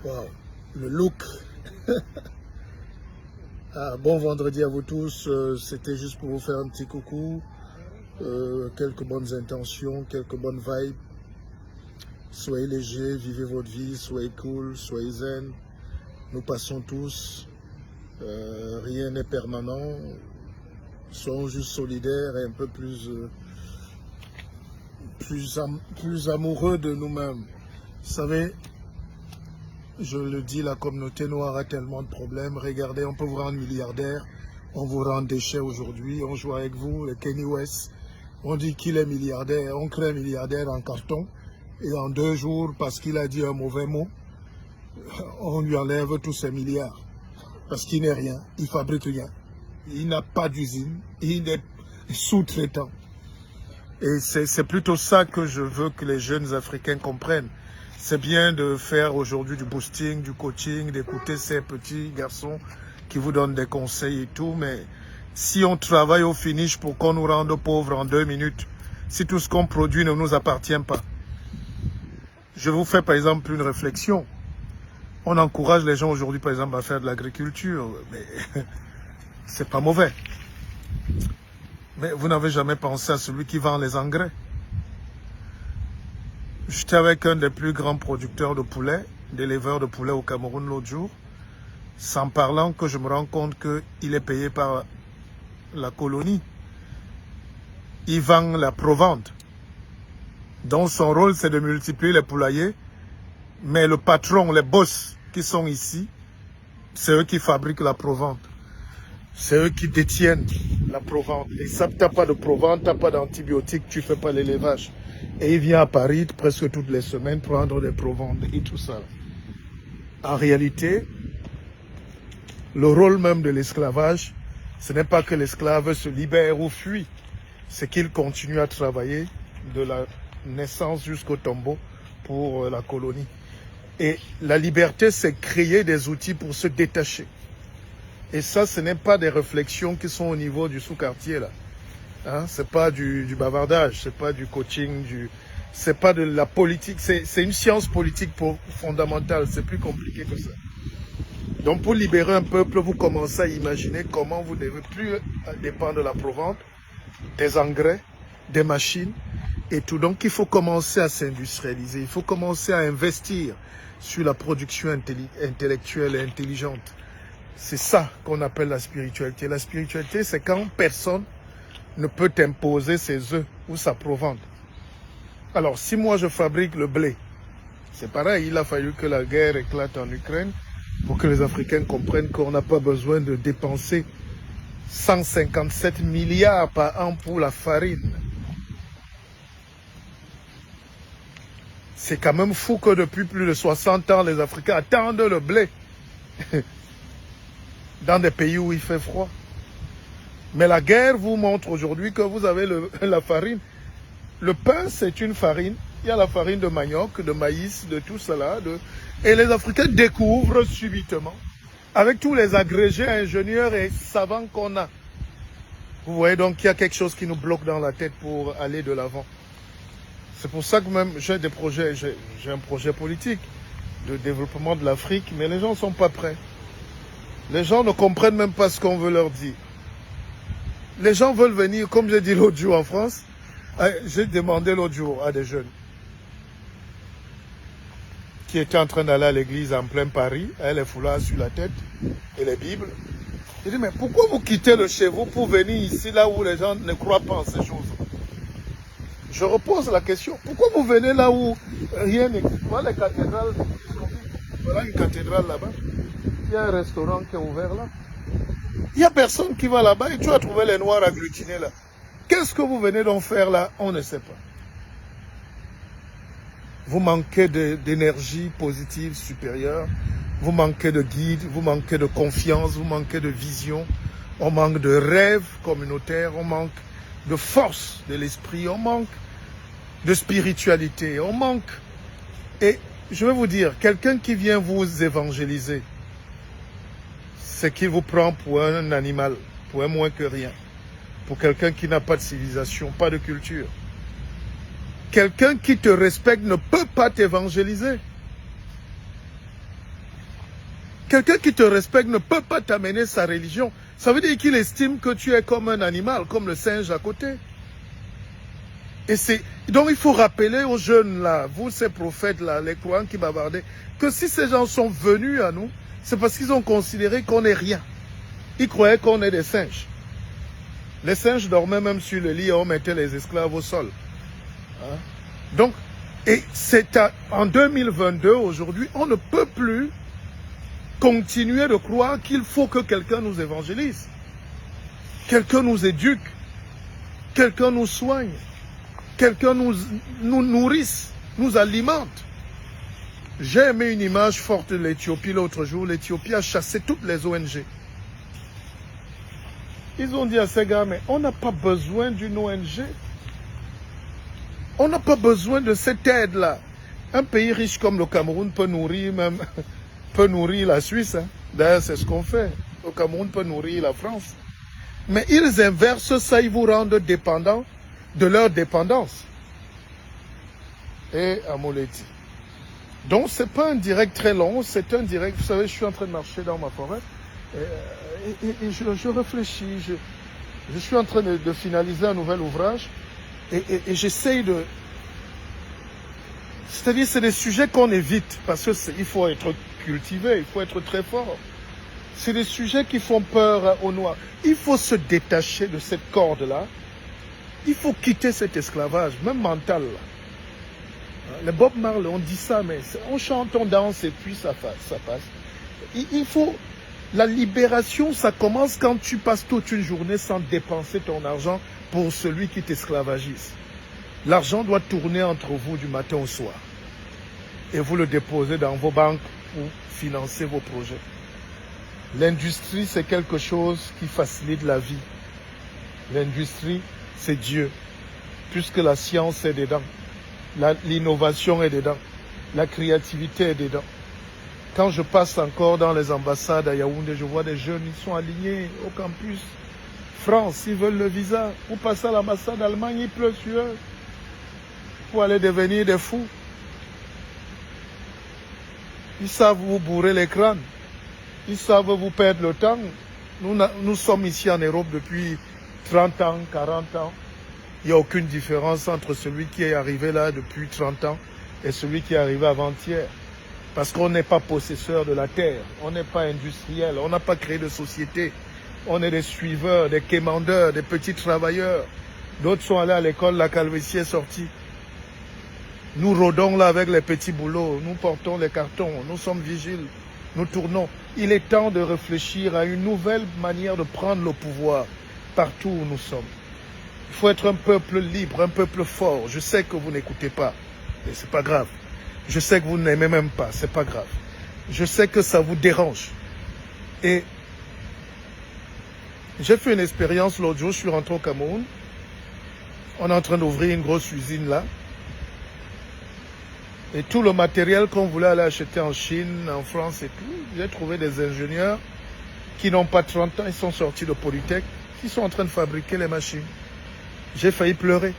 Wow, le look. Bon vendredi à vous tous. C'était juste pour vous faire un petit coucou. Quelques bonnes intentions, quelques bonnes vibes. Soyez légers, vivez votre vie, soyez cool, soyez zen. Nous passons tous. Rien n'est permanent. Soyons juste solidaires et un peu plus amoureux de nous-mêmes. Vous savez, je le dis, la communauté noire a tellement de problèmes. Regardez, on peut vous rendre milliardaire, on vous rend déchet aujourd'hui. On joue avec vous, le Kanye West. On dit qu'il est milliardaire, on crée un milliardaire en carton. Et en 2 jours, parce qu'il a dit un mauvais mot, on lui enlève tous ses milliards. Parce qu'il n'est rien, il fabrique rien. Il n'a pas d'usine, il est sous-traitant. Et c'est plutôt ça que je veux que les jeunes Africains comprennent. C'est bien de faire aujourd'hui du boosting, du coaching, d'écouter ces petits garçons qui vous donnent des conseils et tout, mais si on travaille au finish pour qu'on nous rende pauvres en 2 minutes, si tout ce qu'on produit ne nous appartient pas. Je vous fais par exemple une réflexion. On encourage les gens aujourd'hui par exemple à faire de l'agriculture, mais c'est pas mauvais. Mais vous n'avez jamais pensé à celui qui vend les engrais. J'étais avec un des plus grands producteurs de poulet, d'éleveurs de poulet au Cameroun l'autre jour, sans parlant que je me rends compte qu'il est payé par la colonie. Il vend la provende. Donc son rôle c'est de multiplier les poulaillers, mais le patron, les boss qui sont ici, c'est eux qui fabriquent la provende. C'est eux qui détiennent la provende. Et ça, tu n'as pas de provende, tu n'as pas d'antibiotiques, tu ne fais pas l'élevage. Et il vient à Paris presque toutes les semaines prendre des provandes et tout ça. En réalité, le rôle même de l'esclavage, ce n'est pas que l'esclave se libère ou fuit, c'est qu'il continue à travailler de la naissance jusqu'au tombeau pour la colonie. Et la liberté, c'est créer des outils pour se détacher. Et ça, ce n'est pas des réflexions qui sont au niveau du sous-quartier, là. Hein? C'est pas du bavardage, c'est pas du coaching, c'est pas de la politique. C'est une science politique fondamentale, c'est plus compliqué que ça. Donc, pour libérer un peuple, vous commencez à imaginer comment vous devez plus dépendre de la provende, des engrais, des machines et tout. Donc, il faut commencer à s'industrialiser, il faut commencer à investir sur la production intellectuelle et intelligente. C'est ça qu'on appelle la spiritualité. La spiritualité, c'est quand personne ne peut imposer ses œufs ou sa provende. Alors, si moi je fabrique le blé, c'est pareil, il a fallu que la guerre éclate en Ukraine pour que les Africains comprennent qu'on n'a pas besoin de dépenser 157 milliards par an pour la farine. C'est quand même fou que depuis plus de 60 ans, les Africains attendent le blé. Dans des pays où il fait froid. Mais la guerre vous montre aujourd'hui que vous avez la farine. Le pain, c'est une farine. Il y a la farine de manioc, de maïs, de tout cela. Et les Africains découvrent subitement, avec tous les agrégés, ingénieurs et savants qu'on a. Vous voyez donc qu'il y a quelque chose qui nous bloque dans la tête pour aller de l'avant. C'est pour ça que même j'ai des projets, j'ai un projet politique de développement de l'Afrique, mais les gens ne sont pas prêts. Les gens ne comprennent même pas ce qu'on veut leur dire. Les gens veulent venir, comme j'ai dit l'autre jour en France, j'ai demandé l'autre jour à des jeunes qui étaient en train d'aller à l'église en plein Paris, avec les foulards sur la tête et les Bibles. J'ai dit, mais pourquoi vous quittez le chez vous pour venir ici, là où les gens ne croient pas en ces choses? Je repose la question, pourquoi vous venez là où rien n'est... Voilà les cathédrales, voilà une cathédrale là-bas. Il y a un restaurant qui est ouvert là. Il n'y a personne qui va là-bas et tu vas trouver les Noirs agglutinés là. Qu'est-ce que vous venez donc faire là? On ne sait pas. Vous manquez d'énergie positive supérieure. Vous manquez de guide, vous manquez de confiance, vous manquez de vision. On manque de rêve communautaire, on manque de force de l'esprit, on manque de spiritualité, on manque. Et je vais vous dire, quelqu'un qui vient vous évangéliser, c'est qu'il vous prend pour un animal, pour un moins que rien. Pour quelqu'un qui n'a pas de civilisation, pas de culture. Quelqu'un qui te respecte ne peut pas t'évangéliser. Quelqu'un qui te respecte ne peut pas t'amener sa religion. Ça veut dire qu'il estime que tu es comme un animal, comme le singe à côté. Donc il faut rappeler aux jeunes là, vous ces prophètes là, les croyants qui bavardaient, que si ces gens sont venus à nous, c'est parce qu'ils ont considéré qu'on n'est rien. Ils croyaient qu'on est des singes. Les singes dormaient même sur le lit et on mettait les esclaves au sol. Hein? Donc, et c'est en 2022, aujourd'hui, on ne peut plus continuer de croire qu'il faut que quelqu'un nous évangélise, quelqu'un nous éduque, quelqu'un nous soigne, quelqu'un nous nourrisse, nous alimente. J'ai aimé une image forte de l'Éthiopie l'autre jour. L'Éthiopie a chassé toutes les ONG. Ils ont dit à ces gars, mais on n'a pas besoin d'une ONG. On n'a pas besoin de cette aide-là. Un pays riche comme le Cameroun peut nourrir même, peut nourrir la Suisse. Hein. D'ailleurs, c'est ce qu'on fait. Le Cameroun peut nourrir la France. Mais ils inversent ça, ils vous rendent dépendants de leur dépendance. Et à Moleti. Donc, ce n'est pas un direct très long, c'est un direct. Vous savez, je suis en train de marcher dans ma forêt. Et je réfléchis. Je suis en train de finaliser un nouvel ouvrage. Et j'essaye de... C'est-à-dire, c'est des sujets qu'on évite. Parce qu'il faut être cultivé, il faut être très fort. C'est des sujets qui font peur aux Noirs. Il faut se détacher de cette corde-là. Il faut quitter cet esclavage, même mental. Là. Les Bob Marley, on dit ça, mais on chante, on danse et puis ça passe. Il faut... La libération, ça commence quand tu passes toute une journée sans dépenser ton argent pour celui qui t'esclavagise. L'argent doit tourner entre vous du matin au soir. Et vous le déposez dans vos banques pour financer vos projets. L'industrie, c'est quelque chose qui facilite la vie. L'industrie, c'est Dieu. Puisque la science est dedans. L'innovation est dedans. La créativité est dedans. Quand je passe encore dans les ambassades à Yaoundé, je vois des jeunes, ils sont alignés au campus. France, ils veulent le visa. Vous passez à l'ambassade d'Allemagne, il pleut sur eux. Pour aller devenir des fous. Ils savent vous bourrer les crânes. Ils savent vous perdre le temps. Nous sommes ici en Europe depuis 30 ans, 40 ans. Il n'y a aucune différence entre celui qui est arrivé là depuis 30 ans et celui qui est arrivé avant-hier. Parce qu'on n'est pas possesseur de la terre, on n'est pas industriel, on n'a pas créé de société. On est des suiveurs, des quémandeurs, des petits travailleurs. D'autres sont allés à l'école, la calvitie est sortie. Nous rôdons là avec les petits boulots, nous portons les cartons, nous sommes vigiles, nous tournons. Il est temps de réfléchir à une nouvelle manière de prendre le pouvoir partout où nous sommes. Il faut être un peuple libre, un peuple fort. Je sais que vous n'écoutez pas, et c'est pas grave. Je sais que vous n'aimez même pas, c'est pas grave. Je sais que ça vous dérange. Et j'ai fait une expérience l'autre jour, je suis rentré au Cameroun. On est en train d'ouvrir une grosse usine là. Et tout le matériel qu'on voulait aller acheter en Chine, en France et tout, j'ai trouvé des ingénieurs qui n'ont pas 30 ans, ils sont sortis de Polytech, qui sont en train de fabriquer les machines. J'ai failli pleurer.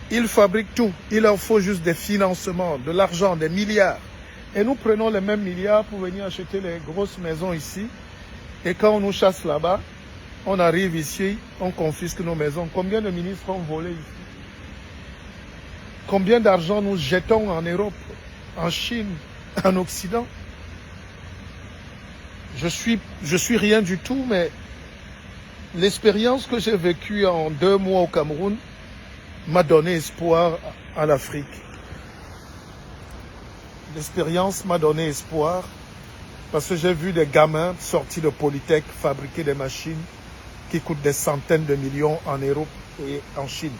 Ils fabriquent tout. Il leur faut juste des financements, de l'argent, des milliards. Et nous prenons les mêmes milliards pour venir acheter les grosses maisons ici. Et quand on nous chasse là-bas, on arrive ici, on confisque nos maisons. Combien de ministres ont volé ici? Combien d'argent nous jetons en Europe, en Chine, en Occident? Je suis rien du tout, mais l'expérience que j'ai vécue en 2 mois au Cameroun m'a donné espoir à l'Afrique. L'expérience m'a donné espoir parce que j'ai vu des gamins sortis de Polytech fabriquer des machines qui coûtent des centaines de millions en Europe et en Chine.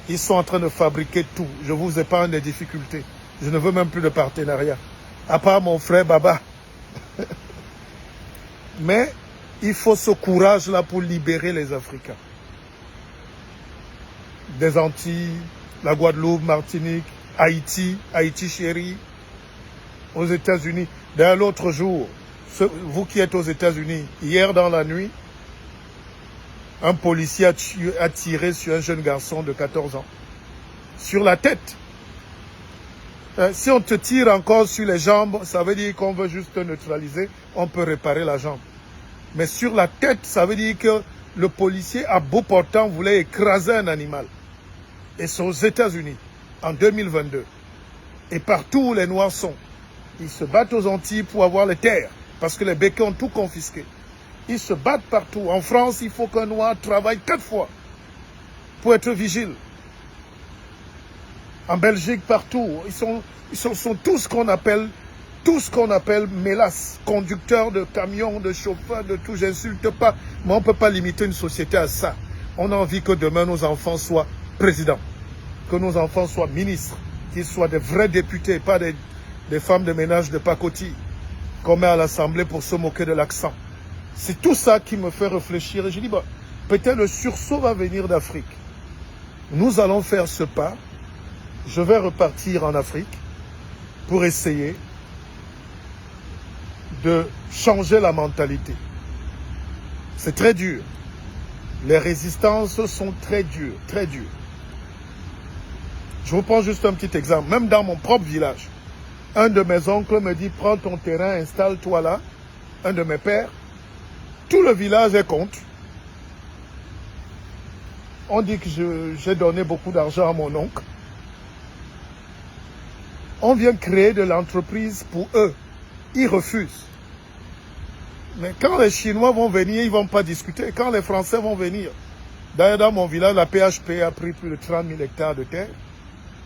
Ils sont en train de fabriquer tout. Je vous épargne des difficultés. Je ne veux même plus de partenariat. À part mon frère Baba. Mais il faut ce courage-là pour libérer les Africains. Des Antilles, la Guadeloupe, Martinique, Haïti, Haïti chérie, aux États-Unis. D'ailleurs, l'autre jour, vous qui êtes aux États-Unis, hier dans la nuit, un policier a tiré sur un jeune garçon de 14 ans. Sur la tête. Si on te tire encore sur les jambes, ça veut dire qu'on veut juste te neutraliser, on peut réparer la jambe. Mais sur la tête, ça veut dire que le policier à bout portant voulait écraser un animal. Et c'est aux États-Unis, en 2022. Et partout où les Noirs sont, ils se battent aux Antilles pour avoir les terres, parce que les béquets ont tout confisqué. Ils se battent partout. En France, il faut qu'un Noir travaille 4 fois pour être vigile. En Belgique, partout, ils sont tous ce qu'on appelle mélasses, conducteurs de camions, de chauffeurs, de tout. J'insulte pas, mais on ne peut pas limiter une société à ça. On a envie que demain nos enfants soient présidents, que nos enfants soient ministres, qu'ils soient des vrais députés, pas des femmes de ménage de pacotille qu'on met à l'Assemblée pour se moquer de l'accent. C'est tout ça qui me fait réfléchir. Et je dis, bah, peut-être le sursaut va venir d'Afrique. Nous allons faire ce pas. Je vais repartir en Afrique pour essayer de changer la mentalité. C'est très dur. Les résistances sont très dures, très dures. Je vous prends juste un petit exemple. Même dans mon propre village, un de mes oncles me dit, prends ton terrain, installe-toi là. Un de mes pères. Tout le village est contre. On dit que j'ai donné beaucoup d'argent à mon oncle. On vient créer de l'entreprise pour eux. Ils refusent. Mais quand les Chinois vont venir, ils ne vont pas discuter. Quand les Français vont venir, d'ailleurs dans mon village, la PHP a pris plus de 30 000 hectares de terre.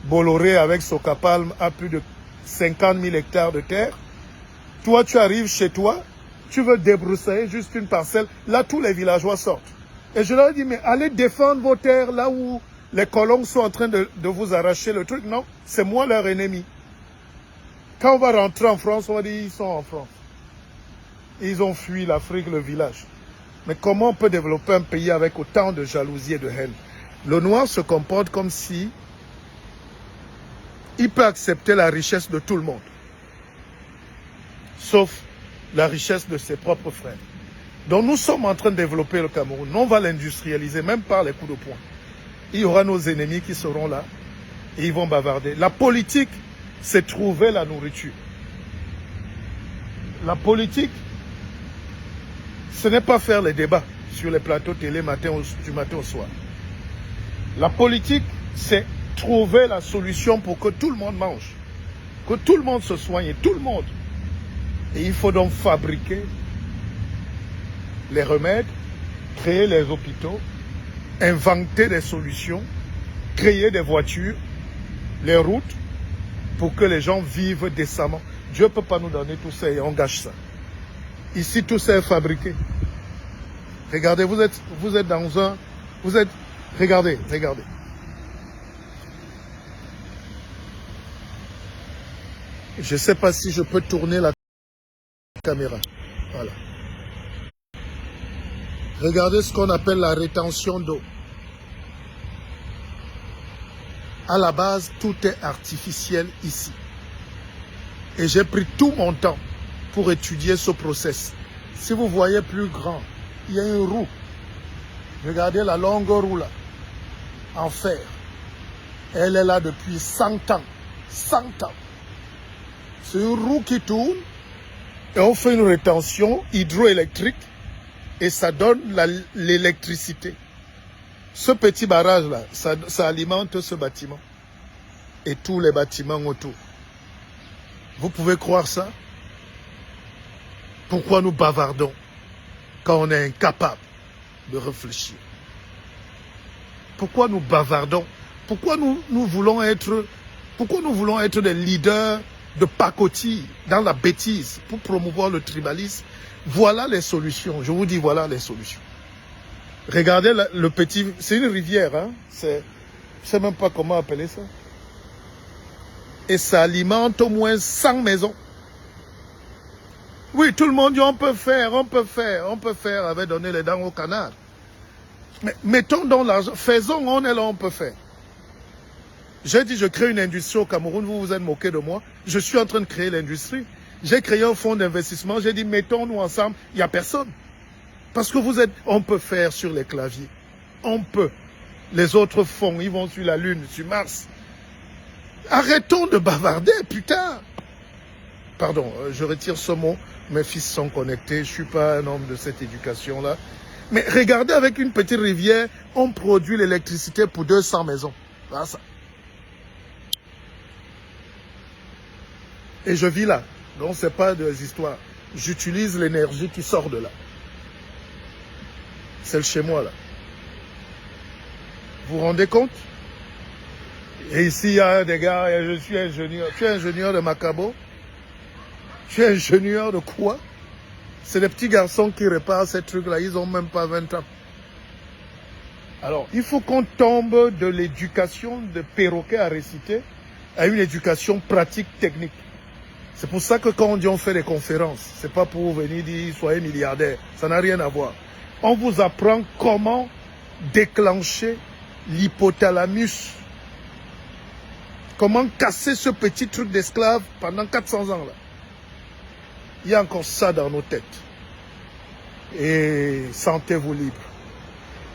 Bolloré avec Socapalm a plus de 50 000 hectares de terre. Toi, tu arrives chez toi, tu veux débroussailler juste une parcelle. Là, tous les villageois sortent. Et je leur dis, mais allez défendre vos terres là où les colons sont en train de vous arracher le truc. Non, c'est moi leur ennemi. Quand on va rentrer en France, on va dire ils sont en France. Ils ont fui l'Afrique, le village. Mais comment on peut développer un pays avec autant de jalousie et de haine? Le noir se comporte comme si il peut accepter la richesse de tout le monde. Sauf la richesse de ses propres frères. Donc nous sommes en train de développer le Cameroun. On va l'industrialiser, même par les coups de poing. Il y aura nos ennemis qui seront là et ils vont bavarder. La politique, c'est trouver la nourriture. La politique, ce n'est pas faire les débats sur les plateaux télé du matin au soir. La politique, c'est trouver la solution pour que tout le monde mange, que tout le monde se soigne, tout le monde. Et il faut donc fabriquer les remèdes, créer les hôpitaux, inventer des solutions, créer des voitures, les routes, pour que les gens vivent décemment. Dieu ne peut pas nous donner tout ça et on gâche ça. Ici, tout ça est fabriqué. Regardez, vous êtes dans un... Regardez. Je ne sais pas si je peux tourner la caméra. Voilà. Regardez ce qu'on appelle la rétention d'eau. À la base, tout est artificiel ici. Et j'ai pris tout mon temps pour étudier ce process. Si vous voyez plus grand, il y a une roue. Regardez la longue roue là, en fer. Elle est là depuis 100 ans. 100 ans. C'est une roue qui tourne et on fait une rétention hydroélectrique et ça donne l'électricité. Ce petit barrage là, ça alimente ce bâtiment et tous les bâtiments autour. Vous pouvez croire ça? Pourquoi nous bavardons quand on est incapable de réfléchir? Pourquoi nous bavardons? Pourquoi nous voulons être des leaders de pacotille dans la bêtise pour promouvoir le tribalisme? Voilà les solutions. Je vous dis, voilà les solutions. Regardez le petit... C'est une rivière, hein? Je ne sais même pas comment appeler ça. Et ça alimente au moins 100 maisons. Oui, tout le monde dit on peut faire, avec donner les dents au canard. Mais mettons donc l'argent, faisons, on est là, on peut faire. J'ai dit je crée une industrie au Cameroun, vous vous êtes moqué de moi. Je suis en train de créer l'industrie. J'ai créé un fonds d'investissement, j'ai dit mettons-nous ensemble, il n'y a personne. Parce que on peut faire sur les claviers. On peut. Les autres fonds, ils vont sur la Lune, sur Mars. Arrêtons de bavarder, putain. Pardon, je retire ce mot. Mes fils sont connectés. Je ne suis pas un homme de cette éducation-là. Mais regardez, avec une petite rivière, on produit l'électricité pour 200 maisons. Voilà ça. Et je vis là. Donc, ce n'est pas des histoires. J'utilise l'énergie qui sort de là. Celle chez moi, là. Vous vous rendez compte? Et ici, il y a des gars, je suis ingénieur. Tu es ingénieur de Macabo? Tu es ingénieur de quoi? C'est des petits garçons qui réparent ces trucs-là. Ils n'ont même pas 20 ans. Alors, il faut qu'on tombe de l'éducation de perroquet à réciter à une éducation pratique technique. C'est pour ça que quand on dit on fait des conférences, c'est pas pour venir dire soyez milliardaire. Ça n'a rien à voir. On vous apprend comment déclencher l'hypothalamus. Comment casser ce petit truc d'esclave pendant 400 ans là. Il y a encore ça dans nos têtes. Et sentez-vous libre.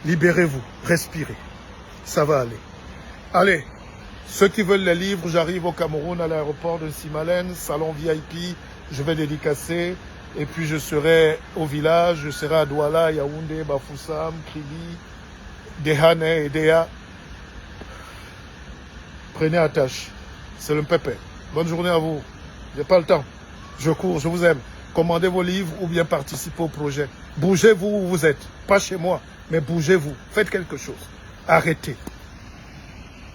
Libérez-vous, respirez. Ça va aller. Allez, ceux qui veulent les livres, j'arrive au Cameroun à l'aéroport de Simalène, salon VIP, je vais dédicacer. Et puis je serai au village, je serai à Douala, Yaoundé, Bafoussam, Kribi, Dehane et Dea. Prenez attache. C'est le pépé. Bonne journée à vous. J'ai pas le temps. Je cours, je vous aime. Commandez vos livres ou bien participez au projet. Bougez-vous où vous êtes. Pas chez moi, mais bougez-vous. Faites quelque chose. Arrêtez.